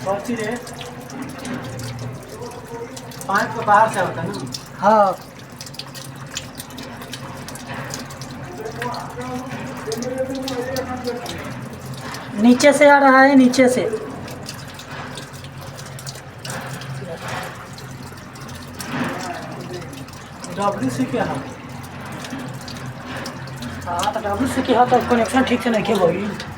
Cauchy रे pipe तो बाहर से होता है ना। हाँ नीचे से आ रहा है, नीचे से। WC क्या है? हाँ तो WC की हाँ तो कनेक्शन ठीक से नहीं किया भाई।